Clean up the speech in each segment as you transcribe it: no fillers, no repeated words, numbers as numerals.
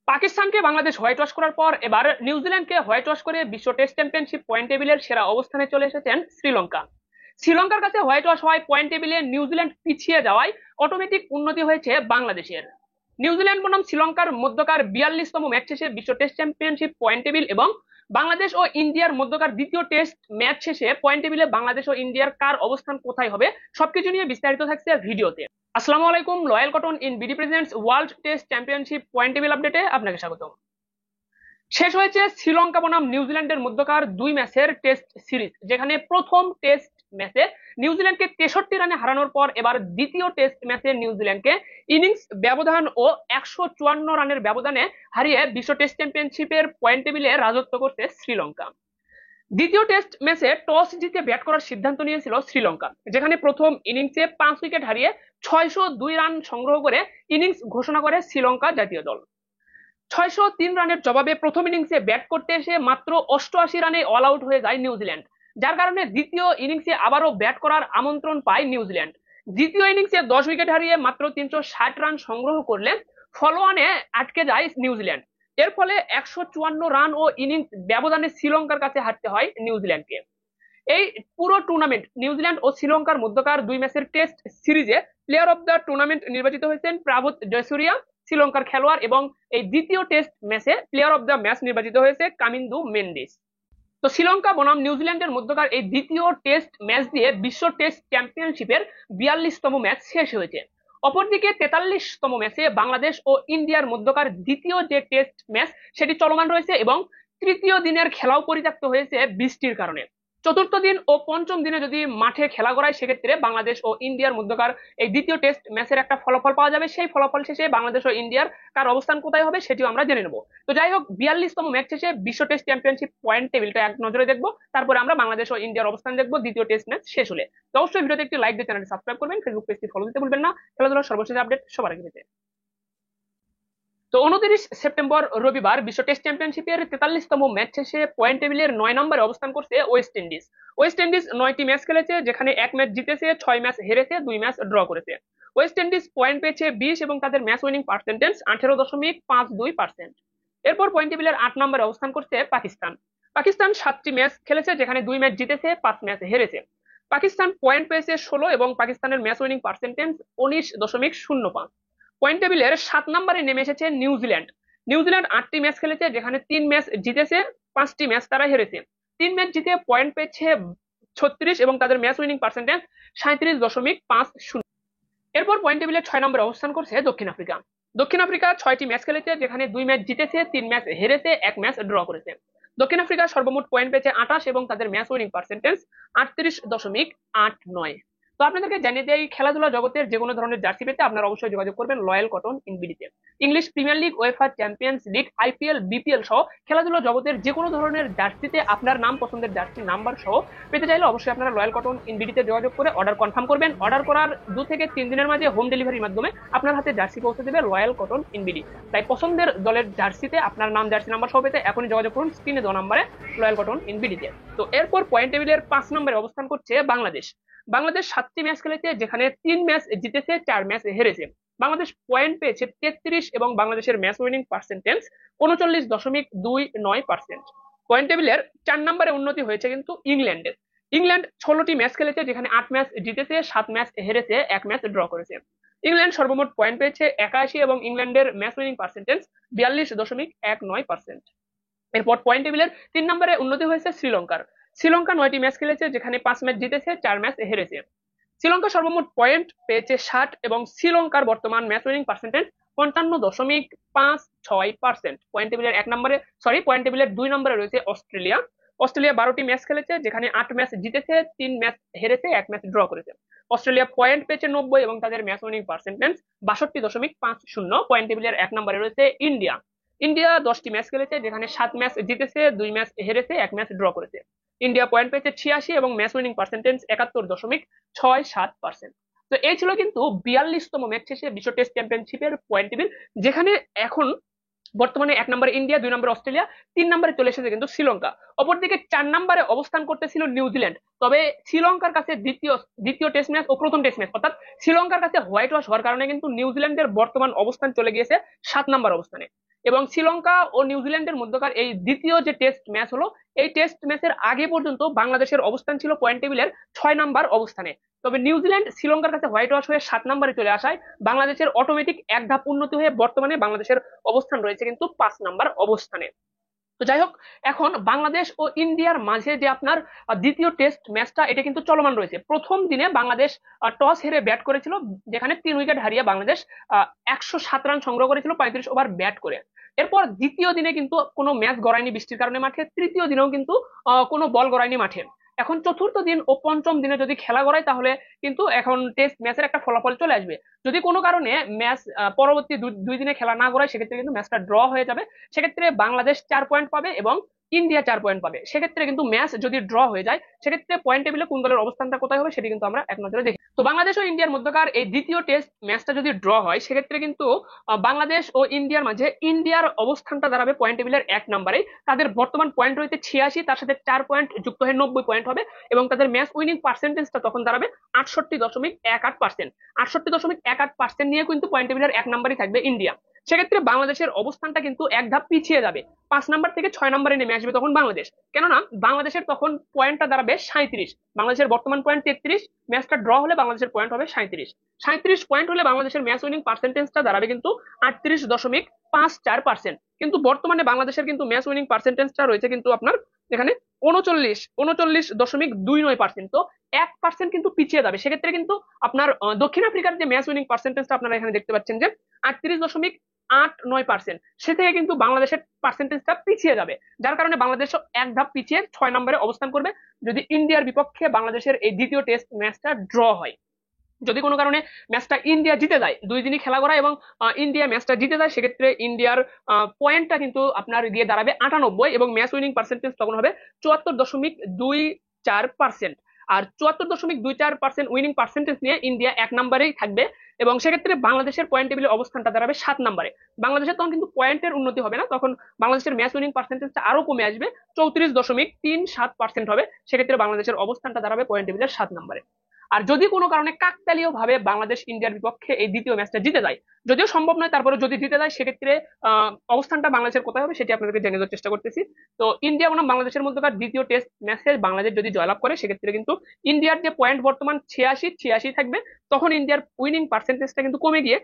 পাকিস্তানকে Bangladesh white wash করার পর এবার নিউজিল্যান্ডকে হোয়াইট ওয়াশ করে বিশ্ব টেস্ট চ্যাম্পিয়নশিপ পয়েন্ট টেবিলের সেরা অবস্থানে চলে এসেছেন শ্রীলঙ্কা। শ্রীলঙ্কার কাছে হোয়াইট ওয়াশ হওয়ায় পয়েন্ট টেবিলে নিউজিল্যান্ড পিছিয়ে যাওয়ায় অটোমেটিক উন্নতি হয়েছে বাংলাদেশের। নিউজিল্যান্ড বনাম শ্রীলঙ্কার মধ্যকার 42তম ম্যাচ শেষে বিশ্ব টেস্ট চ্যাম্পিয়নশিপ পয়েন্ট টেবিল এবং বাংলাদেশ ও ইন্ডিয়ার মধ্যকার দ্বিতীয় টেস্ট ম্যাচ শেষে পয়েন্ট টেবিলে বাংলাদেশ ও ইন্ডিয়ার কার অবস্থান কোথায় হবে সবকিছু নিয়ে বিস্তারিত থাকছে ভিডিওতে। আসসালামু আলাইকুম, loyal cotton in BD presents world test championship point table আপডেটে আপনাকে স্বাগত। শেষ হয়েছে শ্রীলঙ্কা বনাম নিউজিল্যান্ডের মধ্যকার দুই ম্যাচের টেস্ট সিরিজ, যেখানে প্রথম টেস্ট ম্যাচে নিউজিল্যান্ডকে 63 রানে হারানোর পর এবার দ্বিতীয় টেস্ট ম্যাচে নিউজিল্যান্ডকে ইনিংস ব্যবধান ও 154 রানের ব্যবধানে হারিয়ে বিশ্ব টেস্ট চ্যাম্পিয়নশিপের পয়েন্ট টেবিলে রাজত্ব করছে শ্রীলঙ্কা। দ্বিতীয় টেস্ট ম্যাচে টস জিতে ব্যাট করার সিদ্ধান্ত নিয়েছিল শ্রীলঙ্কা, যেখানে প্রথম ইনিংসে 5 উইকেট হারিয়ে 602 রান সংগ্রহ করে ইনিংস ঘোষণা করে শ্রীলঙ্কা জাতীয় দল। 603 রানের জবাবে প্রথম ইনিংসে ব্যাট করতে এসে মাত্র 88 রানে অল আউট হয়ে যায় নিউজিল্যান্ড, যার কারণে দ্বিতীয় ইনিংসে আবারও ব্যাট করার আমন্ত্রণ পায় নিউজিল্যান্ড। দ্বিতীয় ইনিংসে 10 উইকেট হারিয়ে মাত্র 360 রান সংগ্রহ করলে ফলোয়ানে আটকে যায় নিউজিল্যান্ড। এর ফলে 154 রান ও ইনিংস ব্যবধানে শ্রীলঙ্কার কাছে হারতে হয় নিউজিল্যান্ডকে। এই পুরো টুর্নামেন্ট নিউজিল্যান্ড ও শ্রীলঙ্কার মধ্যকার দুই ম্যাচের টেস্ট সিরিজে প্লেয়ার অফ দ্য টুর্নামেন্ট নির্বাচিত হয়েছেন প্রাভুত জয়সুরিয়া, শ্রীলঙ্কার খেলোয়াড়, এবং এই দ্বিতীয় টেস্ট ম্যাচে প্লেয়ার অফ দ্য ম্যাচ নির্বাচিত হয়েছে কামিন্দু মেন্ডিস। তো শ্রীলঙ্কা বনাম নিউজিল্যান্ডের মধ্যকার এই দ্বিতীয় টেস্ট ম্যাচ দিয়ে বিশ্ব টেস্ট চ্যাম্পিয়নশিপের 42তম ম্যাচ শেষ হয়েছে। অপরদিকে 43তম ম্যাচে বাংলাদেশ ও ইন্ডিয়ার মধ্যকার দ্বিতীয় যে টেস্ট ম্যাচ সেটি চলমান রয়েছে এবং তৃতীয় দিনের খেলাও পরিত্যক্ত হয়েছে বৃষ্টির কারণে। চতুর্থ দিন ও পঞ্চম দিনে যদি মাঠে খেলা করায় সেক্ষেত্রে বাংলাদেশ ও ইন্ডিয়ার মধ্যকার এই দ্বিতীয় টেস্ট ম্যাচের একটা ফলাফল পাওয়া যাবে। সেই ফলাফল শেষে বাংলাদেশ ও ইন্ডিয়ার কার অবস্থান কোথায় হবে সেটিও আমরা জেনে নেবো। তো যাই হোক, 42তম ম্যাচ শেষে বিশ্ব টেস্ট চ্যাম্পিয়নশিপ পয়েন্ট টেবিলটা এক নজরে দেখবো, তারপরে আমরা বাংলাদেশ ও ইন্ডিয়ার অবস্থান দেখবো দ্বিতীয় টেস্ট ম্যাচ শেষ হলে। তো অবশ্যই ভিডিওতে একটি লাইক দিয়ে চ্যানেলটি সাবস্ক্রাইব করবেন, ফেসবুক পেজটি ফলো দিতে ভুলবেন না খেলাধুলার সর্বশেষ আপডেট সবার আগে পেতে। তো 29 সেপ্টেম্বর রবিবার বিশ্ব টেস্ট চ্যাম্পিয়নশিপের 43তম ম্যাচ শেষে পয়েন্ট টেবিলের 9 নম্বরে অবস্থান করছে ওয়েস্ট ইন্ডিজ। ওয়েস্ট ইন্ডিজ 9টি ম্যাচ খেলেছে, যেখানে 1 ম্যাচ জিতেছে, 6 ম্যাচ হেরেছে, 2 ম্যাচ ড্র করেছে। ওয়েস্ট ইন্ডিজ পয়েন্ট পেয়েছে 20 এবং তাদের ম্যাচ উইনিং পার্সেন্টেজ 18.52%। এরপর পয়েন্ট টেবিলের 8 নম্বরে অবস্থান করছে পাকিস্তান। পাকিস্তান 7টি ম্যাচ খেলেছে, যেখানে 2 ম্যাচ জিতেছে, 5 ম্যাচ হেরেছে। পাকিস্তান পয়েন্ট পেয়েছে 16 এবং পাকিস্তানের ম্যাচ উইনিং পার্সেন্টেজ 19.05। পয়েন্ট টেবিলের 7 নম্বরে নেমে এসেছে নিউজিল্যান্ড। নিউজিল্যান্ড 8টি ম্যাচ খেলেছে, যেখানে 3 ম্যাচ জিতেছে, 5টি ম্যাচ তারা হেরেছে। 3 ম্যাচ জিতে পয়েন্ট পেয়েছে 36 এবং তাদের ম্যাচ উইনিং পার্সেন্টেজ 37.50। এরপর পয়েন্ট টেবিলের 6 নম্বরে অবস্থান করছে দক্ষিণ আফ্রিকা। দক্ষিণ আফ্রিকা 6টি ম্যাচ খেলেছে, যেখানে 2 ম্যাচ জিতেছে, 3 ম্যাচ হেরেছে, 1 ম্যাচ ড্র করেছে। দক্ষিণ আফ্রিকা সর্বমোট পয়েন্ট পেয়েছে 28 এবং তাদের ম্যাচ উইনিং পার্সেন্টেজ 38.89। তো আপনাদেরকে জানিয়ে দেয়, খেলাধুলা জগতের যে কোনো ধরনের জার্সি পেতে আপনারা অবশ্যই যোগাযোগ করবেন লয়াল কটন ইনবিডিতে। English Premier League, UEFA Champions League, IPL, BPL সহ খেলাধুলা জগতের যে কোনো ধরনের জার্সিতে আপনার নাম পছন্দের জার্সি নাম্বার সহ পেতে চাইলে অবশ্যই আপনারা লয়াল কটন ইনবিডিতে যোগাযোগ করে অর্ডার কনফার্ম করবেন। অর্ডার করার 2 থেকে 3 দিনের মাঝে হোম ডেলিভারির মাধ্যমে আপনার হাতে জার্সি পৌঁছে দেবে লয়াল কটন ইনবিডি। তাই পছন্দের দলের জার্সিতে আপনার নাম, জার্সি নাম্বার সহ পেতে এখনই যোগাযোগ করুন স্ক্রিনে দেওয়া নাম্বারে লয়াল কটন ইনবিডিতে। তো এরপর পয়েন্ট টেবিলের 5 নম্বরে অবস্থান করছে বাংলাদেশ। বাংলাদেশ 7টি ম্যাচ খেলেছে, যেখানে 3 ম্যাচ জিতেছে, 4 ম্যাচ হেরেছে। বাংলাদেশ পয়েন্ট পেয়েছে 33 এবং বাংলাদেশের ম্যাচ উইনিং পার্সেন্টেজ 39.29%। পয়েন্ট টেবিলের 4 নম্বরে উন্নতি হয়েছে কিন্তু ইংল্যান্ডের। ইংল্যান্ড 16টি ম্যাচ খেলেছে, যেখানে 8 ম্যাচ জিতেছে, 7 ম্যাচ হেরেছে, 1 ম্যাচ ড্র করেছে। ইংল্যান্ড সর্বমোট পয়েন্ট পেয়েছে 81 এবং ইংল্যান্ডের ম্যাচ উইনিং পার্সেন্টেজ 42.19%। এরপর পয়েন্ট টেবিলের 3 নম্বরে উন্নতি হয়েছে শ্রীলঙ্কার। শ্রীলঙ্কা 9টি ম্যাচ খেলেছে, যেখানে 5 ম্যাচ জিতেছে, 4 ম্যাচ হেরেছে। শ্রীলঙ্কা সর্বমোট পয়েন্ট পেয়েছে 60 এবং শ্রীলঙ্কার বর্তমান ম্যাচ উইনিং পার্সেন্টেজ 55.56%। পয়েন্ট টেবিলের 2 নম্বরে রয়েছে অস্ট্রেলিয়া। অস্ট্রেলিয়া 12টি ম্যাচ খেলেছে, যেখানে 8 ম্যাচ জিতেছে, 3 ম্যাচ হেরেছে, 1 ম্যাচ ড্র করেছে। অস্ট্রেলিয়া পয়েন্ট পেয়েছে 90 এবং তাদের ম্যাচ উইনিং পার্সেন্টেজ 62.50। পয়েন্ট টেবিলের 1 নম্বরে রয়েছে ইন্ডিয়া। ইন্ডিয়া 10টি ম্যাচ খেলেছে, যেখানে 7 ম্যাচ জিতেছে, 2 ম্যাচ হেরেছে, 1 ম্যাচ ড্র করেছে। ইন্ডিয়া পয়েন্ট পেয়েছে 86 এবং ম্যাচ উইনিং পার্সেন্টেজ 71.67%। তো এই ছিল কিন্তু 42তম ম্যাচ শেষে বিশ্ব টেস্ট চ্যাম্পিয়নশিপের পয়েন্ট টেবিল, যেখানে এখন বর্তমানে 1 নম্বরে ইন্ডিয়া, 2 নম্বরে অস্ট্রেলিয়া, 3 নম্বরে চলে এসেছে কিন্তু শ্রীলঙ্কা। অপরদিকে 4 নম্বরে অবস্থান করতেছিল নিউজিল্যান্ড। তবে শ্রীলঙ্কার কাছে দ্বিতীয় টেস্ট ম্যাচ ও প্রথম টেস্ট ম্যাচ অর্থাৎ শ্রীলঙ্কার কাছে হোয়াইট ওয়াশ হওয়ার কারণে কিন্তু নিউজিল্যান্ডের বর্তমান অবস্থান চলে গিয়েছে 7 নম্বর অবস্থানে। এবং শ্রীলঙ্কা ও নিউজিল্যান্ডের মধ্যকার এই দ্বিতীয় যে টেস্ট ম্যাচ হলো, এই টেস্ট ম্যাচের আগে পর্যন্ত বাংলাদেশের অবস্থান ছিল পয়েন্ট টেবিলের 6 নম্বর অবস্থানে। তবে নিউজিল্যান্ড শ্রীলঙ্কার কাছে হোয়াইট ওয়াশ হয়ে 7 নম্বরে চলে আসায় বাংলাদেশের অটোমেটিক এক ধাপ উন্নতি হয়ে বর্তমানে বাংলাদেশের অবস্থান রয়েছে কিন্তু 5 নম্বর অবস্থানে। তো যাই হোক, এখন বাংলাদেশ ও ইন্ডিয়ার মাঝে যে আপনার দ্বিতীয় টেস্ট ম্যাচটা, এটা কিন্তু চলমান রয়েছে। প্রথম দিনে বাংলাদেশ টস হেরে ব্যাট করেছিল, যেখানে 3 উইকেট হারিয়ে বাংলাদেশ 107 রান সংগ্রহ করেছিল 35 ওভার ব্যাট করে। এরপর দ্বিতীয় দিনে কিন্তু কোনো ম্যাচ গড়ায়নি বৃষ্টির কারণে মাঠে, তৃতীয় দিনেও কিন্তু কোনো বল গড়ায়নি মাঠে। এখন চতুর্থ দিন ও পঞ্চম দিনে যদি খেলা গড়ায়, তাহলে কিন্তু এখন টেস্ট ম্যাচের একটা ফলাফল চলে আসবে। যদি কোনো কারণে ম্যাচ পরবর্তী দুই দিনে খেলা না গড়ায়, সেক্ষেত্রে কিন্তু ম্যাচটা ড্র হয়ে যাবে। সেক্ষেত্রে বাংলাদেশ 4 পয়েন্ট পাবে এবং ইন্ডিয়া 4 পয়েন্ট পাবে। সেক্ষেত্রে কিন্তু ম্যাচ যদি ড্র হয়ে যায়, সেক্ষেত্রে পয়েন্ট টেবিলে কোন দলের অবস্থানটা কোথায় হবে সেটি কিন্তু আমরা এক নজরে দেখি। তো বাংলাদেশ ও ইন্ডিয়ার মধ্যকার এই দ্বিতীয় টেস্ট ম্যাচটা যদি ড্র হয়, সেক্ষেত্রে কিন্তু বাংলাদেশ ও ইন্ডিয়ার মাঝে ইন্ডিয়ার অবস্থানটা দাঁড়াবে পয়েন্ট টেবিলের 1 নম্বরে। তাদের বর্তমান পয়েন্ট রয়েছে 86, তার সাথে 4 পয়েন্ট যুক্ত হয়ে 90 পয়েন্ট হবে, এবং তাদের ম্যাচ উইনিং পার্সেন্টেজটা তখন দাঁড়াবে 68.18%। 68.18% নিয়ে কিন্তু পয়েন্ট টেবিলের 1 নম্বরই থাকবে ইন্ডিয়া। সেক্ষেত্রে বাংলাদেশের অবস্থানটা কিন্তু এক ধাপ পিছিয়ে যাবে, 5 নম্বর থেকে 6 নম্বরে নেমে আসবে তখন বাংলাদেশ। কেননা বাংলাদেশের তখন পয়েন্টটা দাঁড়াবে 37, বাংলাদেশের বর্তমান পয়েন্ট 33, ম্যাচটা ড্র হলে বাংলাদেশের পয়েন্ট হবে 37। 37 পয়েন্ট হলে বাংলাদেশের ম্যাচ উইনিং পার্সেন্টেজটা দাঁড়াবে কিন্তু 38.54%। কিন্তু বর্তমানে বাংলাদেশের কিন্তু ম্যাচ উইনিং পার্সেন্টেজটা রয়েছে কিন্তু আপনার এখানে 39.29%। তো 1% কিন্তু পিছিয়ে যাবে। সেক্ষেত্রে কিন্তু আপনার দক্ষিণ আফ্রিকার যে ম্যাচ উইনিং পার্সেন্টেজটা আপনারা এখানে দেখতে পাচ্ছেন যে 38.89%, সে থেকে কিন্তু বাংলাদেশের পার্সেন্টেজটা পিছিয়ে যাবে, যার কারণে বাংলাদেশ এক ধাপ পিছিয়ে 6 নম্বরে অবস্থান করবে যদি ইন্ডিয়ার বিপক্ষে বাংলাদেশের এই দ্বিতীয় টেস্ট ম্যাচটা ড্র হয়। যদি কোনো কারণে ম্যাচটা ইন্ডিয়া জিতে যায়, 2 দিনই খেলা করা এবং ইন্ডিয়া ম্যাচটা জিতে যায়, সেক্ষেত্রে ইন্ডিয়ার পয়েন্টটা কিন্তু আপনার গিয়ে দাঁড়াবে 98, এবং ম্যাচ উইনিং পার্সেন্টেজ তখন হবে 74.24%। আর 74.24% উইনিং পার্সেন্টেজ নিয়ে ইন্ডিয়া 1 নম্বরেই থাকবে, এবং সেক্ষেত্রে বাংলাদেশের পয়েন্ট টেবিলের অবস্থানটা দাঁড়াবে 7 নম্বরে। বাংলাদেশের তখন কিন্তু পয়েন্টের উন্নতি হবে না, তখন বাংলাদেশের ম্যাচ উইনিং পার্সেন্টেজটা আরো কমে আসবে, 34.37% হবে। সেক্ষেত্রে বাংলাদেশের অবস্থানটা দাঁড়াবে পয়েন্ট টেবিলের 7 নম্বরে। আর যদি কোনো কারণে কাকতালীয় ভাবে বাংলাদেশ ইন্ডিয়ার বিপক্ষে এই দ্বিতীয় ম্যাচটা জিতে যায়, যদিও সম্ভব নয়, তারপরে যদি জিতে যায়, সেক্ষেত্রে অবস্থানটা বাংলাদেশের কোথায় হবে সেটি আপনাদেরকে জেনে দেওয়ার চেষ্টা করতেছি। তো ইন্ডিয়া বনাম বাংলাদেশের মধ্যকার দ্বিতীয় টেস্ট ম্যাচে বাংলাদেশ যদি জয়লাভ করে, সেক্ষেত্রে কিন্তু ইন্ডিয়ার যে পয়েন্ট বর্তমান 86 থাকবে, তখন ইন্ডিয়ার উইনিং পার্সেন্টেজটা কিন্তু কমে গিয়ে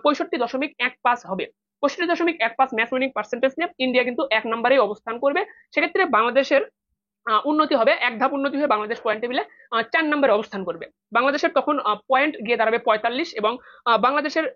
65.15 হবে। 65.15 ম্যাচ উইনিং পার্সেন্টেজ নিয়ে ইন্ডিয়া কিন্তু 1 নম্বরে অবস্থান করবে। সেক্ষেত্রে বাংলাদেশের উন্নতি হবে, এক ধাপ উন্নতি হয়ে বাংলাদেশ পয়েন্ট টেবিলে 4 নম্বরে অবস্থান করবে। বাংলাদেশের তখন পয়েন্ট গিয়ে দাঁড়াবে 45, এবং বাংলাদেশের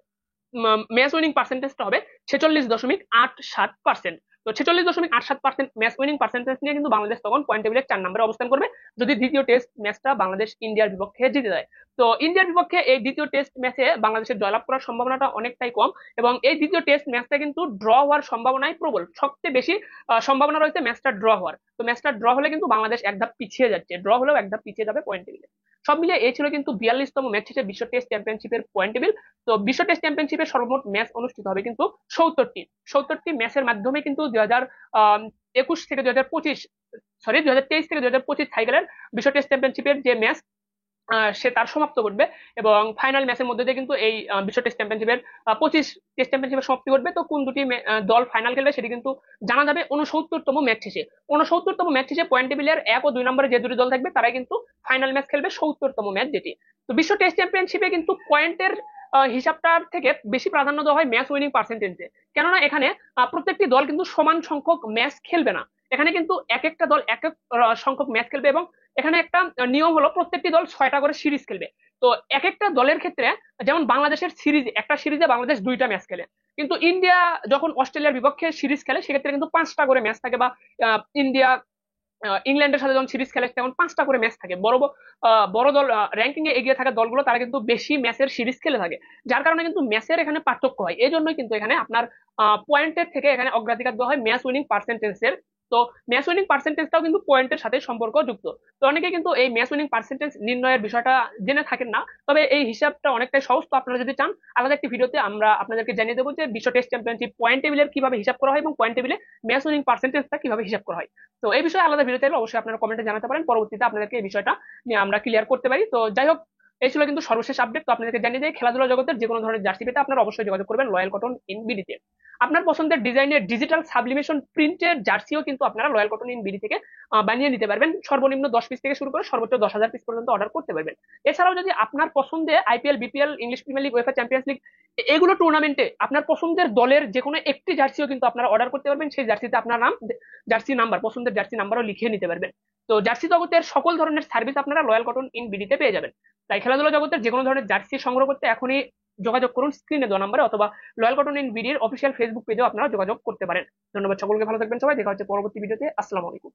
ম্যাচ উইনিং পার্সেন্টেজটা হবে 46.87%। তো 46.87% ম্যাচ উইনিং পার্সেন্টেজ নিয়ে কিন্তু বাংলাদেশ তখন পয়েন্ট টেবিলে 4 নম্বরে অবস্থান করবে, যদি দ্বিতীয় টেস্ট ম্যাচটা বাংলাদেশ ইন্ডিয়ার বিপক্ষে জিতে যায়। তো ইন্ডিয়ার বিপক্ষে এই দ্বিতীয় টেস্ট ম্যাচে বাংলাদেশের জয়লাভ করার সম্ভাবনাটা অনেকটাই কম, এবং এই দ্বিতীয় টেস্ট ম্যাচটা কিন্তু ড্র হওয়ার সম্ভাবনাই প্রবল। সবচেয়ে বেশি সম্ভাবনা রয়েছে ম্যাচটা ড্র হওয়ার। তো ম্যাচটা ড্র হলে কিন্তু বাংলাদেশ এক ধাপ পিছিয়ে যাচ্ছে, ড্র হলেও এক ধাপ পিছিয়ে যাবে পয়েন্ট টেবিলে। সব মিলিয়ে এই ছিল কিন্তু 42তম ম্যাচ শেষে বিশ্ব টেস্ট চ্যাম্পিয়নশিপের পয়েন্ট টেবিল। তো বিশ্ব টেস্ট চ্যাম্পিয়নশিপের সর্বমোট ম্যাচ অনুষ্ঠিত হবে কিন্তু 70টি ম্যাচের মাধ্যমে কিন্তু 2021 থেকে 2025, সরি 2023 থেকে 2025 সাইকেলের বিশ্ব টেস্ট চ্যাম্পিয়নশিপের যে ম্যাচ সে তার সমাপ্ত করবে, এবং ফাইনাল ম্যাচের মধ্যে দিয়ে কিন্তু এই বিশ্ব টেস্ট চ্যাম্পিয়নশিপের 25 টেস্ট চ্যাম্পিয়নশিপের সমাপ্তি ঘটবে। তো কোন দুটি দল ফাইনাল খেলবে সেটি কিন্তু জানা যাবে 69তম ম্যাচ শেষে। 69তম ম্যাচ শেষে পয়েন্ট টেবিলের 1 ও 2 নম্বরে যে দুটি দল থাকবে, তারাই কিন্তু ফাইনাল ম্যাচ খেলবে 70তম ম্যাচ যেটি। তো বিশ্ব টেস্ট চ্যাম্পিয়নশিপে কিন্তু পয়েন্টের হিসাবটার থেকে বেশি প্রাধান্য দেওয়া হয় ম্যাচ উইনিং পার্সেন্টেজে, কেননা এখানে প্রত্যেকটি দল কিন্তু সমান সংখ্যক ম্যাচ খেলবে না। এখানে কিন্তু এক একটা দল এক এক সংখ্যক ম্যাচ খেলবে, এবং এখানে একটা নিয়ম হলো প্রত্যেকটি দল 6টা করে সিরিজ খেলবে। তো এক একটা দলের ক্ষেত্রে, যেমন বাংলাদেশের সিরিজ, একটা সিরিজে বাংলাদেশ 2টা ম্যাচ খেলে, কিন্তু ইন্ডিয়া যখন অস্ট্রেলিয়ার বিপক্ষে সিরিজ খেলে, সেক্ষেত্রে কিন্তু 5টা করে ম্যাচ থাকে, বা ইন্ডিয়া ইংল্যান্ডের সাথে যখন সিরিজ খেলে তখন 5টা করে ম্যাচ থাকে। বড় দল, র্যাঙ্কিং এ এগিয়ে থাকা দলগুলো তারা কিন্তু বেশি ম্যাচের সিরিজ খেলে থাকে, যার কারণে কিন্তু ম্যাচের এখানে পার্থক্য হয়। এই জন্যই কিন্তু এখানে আপনার পয়েন্টের থেকে এখানে অগ্রাধিকার দেওয়া হয় ম্যাচ উইনিং পার্সেন্টেজের। তো ম্যাচ উইনিং পার্সেন্টেজটাও কিন্তু পয়েন্টের সাথে সম্পর্ক যুক্ত। তো অনেকে কিন্তু এই ম্যাচ উইনিং পার্সেন্টেজ নির্ণয়ের বিষয়টা জেনে থাকেন না, তবে এই হিসাবটা অনেকটাই সহজ। তো আপনারা যদি চান, আলাদা একটি ভিডিওতে আমরা আপনাদেরকে জানিয়ে দেবো যে বিশ্ব টেস্ট চ্যাম্পিয়নশিপ পয়েন্ট টেবিলের কিভাবে হিসাব করা হয়, এবং পয়েন্ট টেবিলে ম্যাচ উইনিং পার্সেন্টেজটা কিভাবে হিসাব করা হয়। তো এই বিষয়ে আলাদা ভিডিও চাইলে অবশ্যই আপনারা কমেন্টে জানাতে পারেন, পরবর্তীতে আপনাদেরকে এই বিষয়টা নিয়ে আমরা ক্লিয়ার করতে পারি। তো যাই হোক, এই ছিল কিন্তু সর্বশেষ আপডেট। তো আপনাদেরকে জানিয়ে যাই, খেলাধুলা জগতের যে কোনো ধরনের জার্সি পেতে আপনারা অবশ্যই যোগাযোগ করবেন রয়্যাল কটন ইন বিডিতে। আপনার পছন্দের ডিজাইনের ডিজিটাল সাবলিমেশন প্রিন্টের জার্সিও কিন্তু আপনারা রয়্যাল কটন ইন বিডি থেকে বানিয়ে নিতে পারবেন। সর্বনিম্ন 10 পিস থেকে শুরু করে সর্বোচ্চ 10,000 পিস পর্যন্ত অর্ডার করতে পারবেন। এছাড়াও যদি আপনার পছন্দের IPL, BPL, English Premier League, UEFA Champions league এগুলো টুর্নামেন্টে আপনার পছন্দের দলের যে কোনো একটি জার্সিও কিন্তু আপনারা অর্ডার করতে পারবেন। সেই জার্সিতে আপনার নাম, জার্সি নাম্বার, পছন্দের জার্সি নাম্বারও লিখিয়ে নিতে পারবেন। তো জার্সি জগতের সকল ধরনের সার্ভিস আপনারা রয়্যাল কটন ইন বিডিতে পেয়ে যাবেন। তাই খেলাধুলা জগতের যে কোনো ধরনের জার্সি সংগ্রহ করতে এখনই যোগাযোগ করুন স্ক্রিনে দেওয়া নাম্বারে, অথবা রয়্যাল কটন ইন বিডির অফিসিয়াল ফেসবুক পেজেও আপনারা যোগাযোগ করতে পারেন। ধন্যবাদ সকলকে, ভালো থাকবেন সবাই, দেখা হচ্ছে পরবর্তী ভিডিওতে। আসসালামু আলাইকুম।